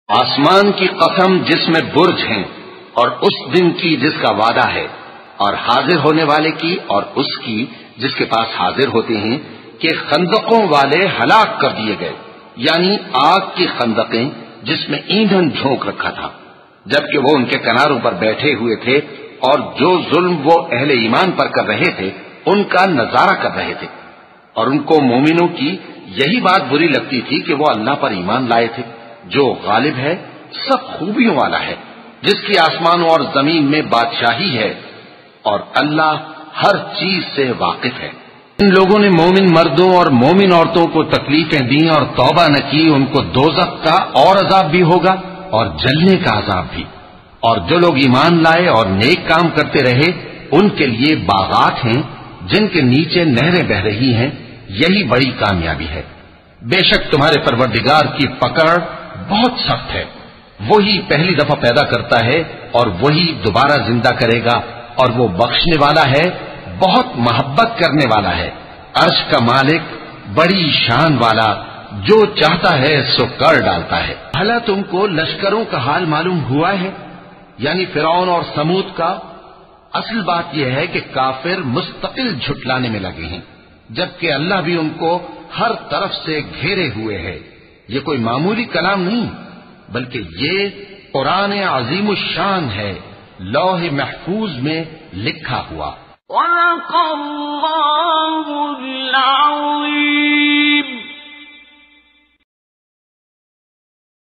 آسمان کی قسم جس میں برج ہیں اور اس دن کی جس کا وعدہ ہے، اور حاضر ہونے والے کی اور اس کی جس کے پاس حاضر ہوتے ہیں، کہ خندقوں والے ہلاک کر دیے گئے، یعنی آگ کی خندقیں جس میں ایندھن جھونک رکھا تھا، جبکہ وہ ان کے کناروں پر بیٹھے ہوئے تھے اور جو ظلم وہ اہل ایمان پر کر رہے تھے ان کا نظارہ کر رہے تھے، اور ان کو مومنوں کی یہی بات بری لگتی تھی کہ وہ اللہ پر ایمان لائے تھے جو غالب ہے، سب خوبیوں والا ہے، جس کی آسمانوں اور زمین میں بادشاہی ہے، اور اللہ ہر چیز سے واقف ہے۔ ان لوگوں نے مومن مردوں اور مومن عورتوں کو تکلیفیں دیں اور توبہ نہ کی، ان کو دوزخ کا اور عذاب بھی ہوگا اور جلنے کا عذاب بھی، اور جو لوگ ایمان لائے اور نیک کام کرتے رہے ان کے لیے باغات ہیں جن کے نیچے نہریں بہ رہی ہیں، یہی بڑی کامیابی ہے۔ بے شک تمہارے پروردگار کی پکڑ بہت سخت ہے، وہی پہلی دفعہ پیدا کرتا ہے اور وہی دوبارہ زندہ کرے گا، اور وہ بخشنے والا ہے، بہت محبت کرنے والا ہے، عرش کا مالک، بڑی شان والا، جو چاہتا ہے سو کر ڈالتا ہے۔ بھلا تم کو لشکروں کا حال معلوم ہوا ہے، یعنی فرعون اور سمود کا؟ اصل بات یہ ہے کہ کافر مستقل جھٹلانے میں لگے ہیں، جبکہ اللہ بھی ان کو ہر طرف سے گھیرے ہوئے ہے۔ یہ کوئی معمولی کلام نہیں، بلکہ یہ قرآن عظیم الشان ہے، لوح محفوظ میں لکھا ہوا۔ صدق اللہ العظیم۔